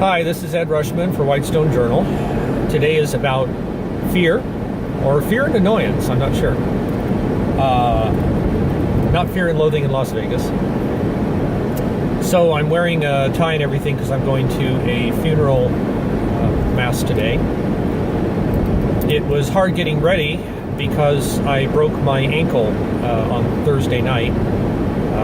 Hi, this is Ed Rushman for Whitestone Journal. Today is about fear, or fear and annoyance, I'm not sure. Not Fear and Loathing in Las Vegas. So I'm wearing a tie and everything because I'm going to a funeral mass today. It was hard getting ready because I broke my ankle on Thursday night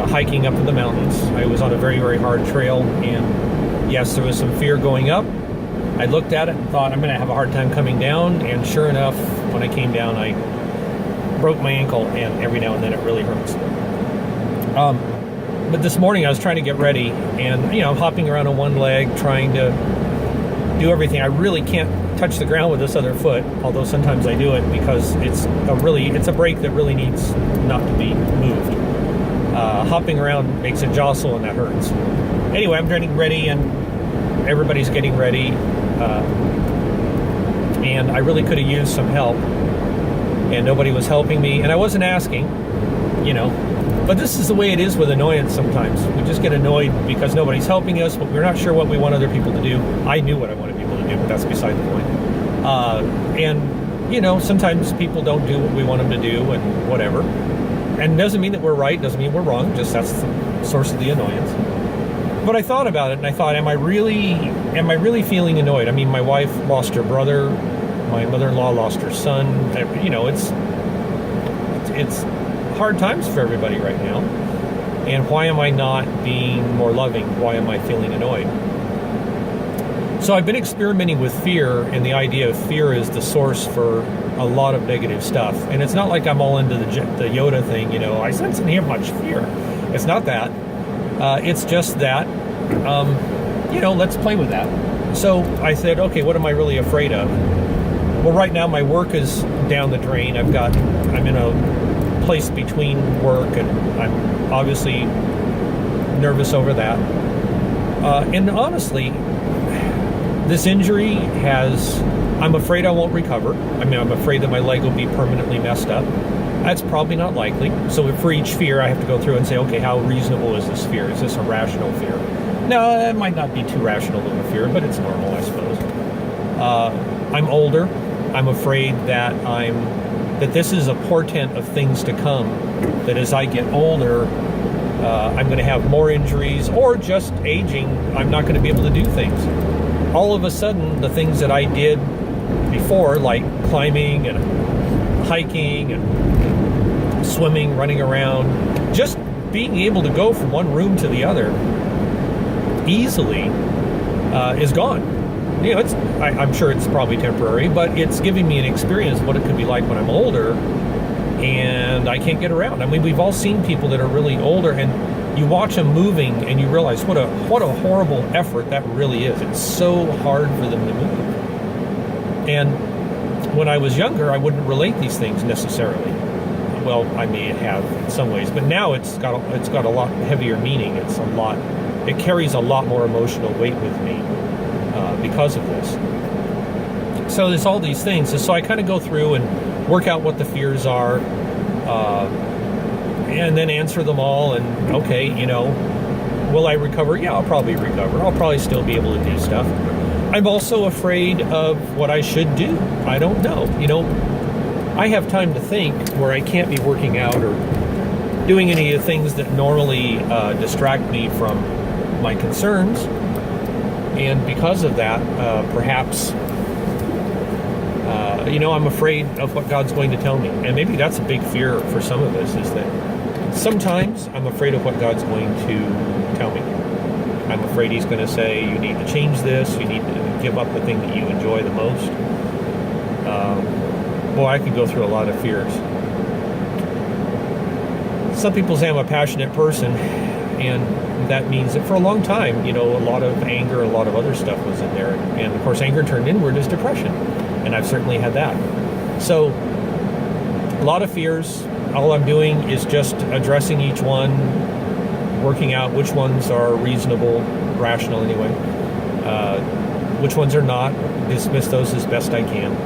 hiking up in the mountains. I was on a very, very hard trail, and yes, there was some fear going up. I looked at it and thought I'm going to have a hard time coming down, and sure enough, when I came down, I broke my ankle, and every now and then it really hurts. But this morning I was trying to get ready, and I'm hopping around on one leg, trying to do everything. I really can't touch the ground with this other foot, although sometimes I do it because it's a brake that really needs not to be moved. Hopping around makes it jostle, and that hurts. Anyway, I'm getting ready, and everybody's getting ready, and I really could have used some help, and nobody was helping me, and I wasn't asking, but this is the way it is with annoyance sometimes. We just get annoyed because nobody's helping us, but we're not sure what we want other people to do. I knew what I wanted people to do, but that's beside the point. And sometimes people don't do what we want them to do, and whatever. And it doesn't mean that we're right, doesn't mean we're wrong, just that's the source of the annoyance. But I thought about it, and I thought, am I really feeling annoyed? I mean, my wife lost her brother, my mother-in-law lost her son. It's hard times for everybody right now. And why am I not being more loving? Why am I feeling annoyed? So I've been experimenting with fear, and the idea of fear is the source for a lot of negative stuff. And it's not like I'm all into the Yoda thing, I sense and hear much fear. It's not that. It's just that, let's play with that. So I said, okay, what am I really afraid of? Well, right now my work is down the drain. I'm in a place between work, and I'm obviously nervous over that. And honestly, this injury I'm afraid I won't recover. I'm afraid that my leg will be permanently messed up. That's probably not likely. So for each fear, I have to go through and say, okay, how reasonable is this fear? Is this a rational fear? No, it might not be too rational of a fear, but it's normal, I suppose. I'm older. I'm afraid that this is a portent of things to come, that as I get older, I'm going to have more injuries, or just aging, I'm not going to be able to do things. All of a sudden, the things that I did before, like climbing and hiking and swimming, running around, just being able to go from one room to the other easily is gone. I'm sure it's probably temporary, but it's giving me an experience of what it could be like when I'm older, and I can't get around. We've all seen people that are really older, and you watch them moving, and you realize what a horrible effort that really is. It's so hard for them to move. And when I was younger, I wouldn't relate these things necessarily. Well, I may have in some ways, but now it's got a lot heavier meaning. It carries a lot more emotional weight with me because of this. So there's all these things. So I kind of go through and work out what the fears are, and then answer them all. And okay, will I recover? Yeah, I'll probably recover. I'll probably still be able to do stuff. I'm also afraid of what I should do. I don't know. I have time to think where I can't be working out or doing any of the things that normally distract me from my concerns. And because of that, perhaps, I'm afraid of what God's going to tell me. And maybe that's a big fear for some of us, is that sometimes I'm afraid of what God's going to tell me. I'm afraid He's going to say, you need to change this, you need to give up the thing that you enjoy the most. I could go through a lot of fears. Some people say I'm a passionate person, and that means that for a long time, a lot of anger, a lot of other stuff was in there. And of course, anger turned inward is depression. And I've certainly had that. So, a lot of fears. All I'm doing is just addressing each one, working out which ones are reasonable, rational anyway, which ones are not, dismiss those as best I can.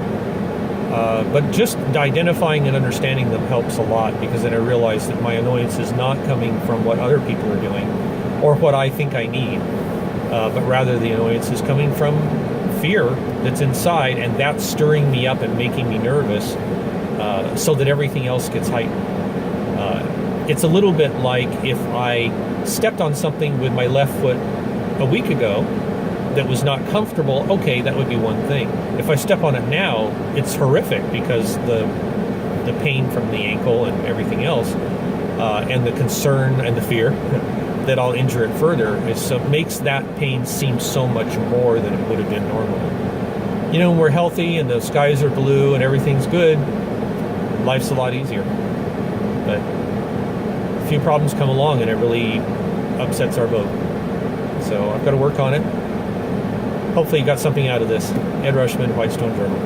But just identifying and understanding them helps a lot, because then I realize that my annoyance is not coming from what other people are doing or what I think I need. but rather the annoyance is coming from fear that's inside, and that's stirring me up and making me nervous, so that everything else gets heightened. It's a little bit like if I stepped on something with my left foot a week ago that was not comfortable. Okay, that would be one thing. If I step on it now, it's horrific because the pain from the ankle and everything else, and the concern and the fear that I'll injure it further, makes that pain seem so much more than it would have been normally. You know, when we're healthy and the skies are blue and everything's good, life's a lot easier. But a few problems come along and it really upsets our boat. So I've got to work on it. Hopefully you got something out of this. Ed Rushman, Whitestone Journal.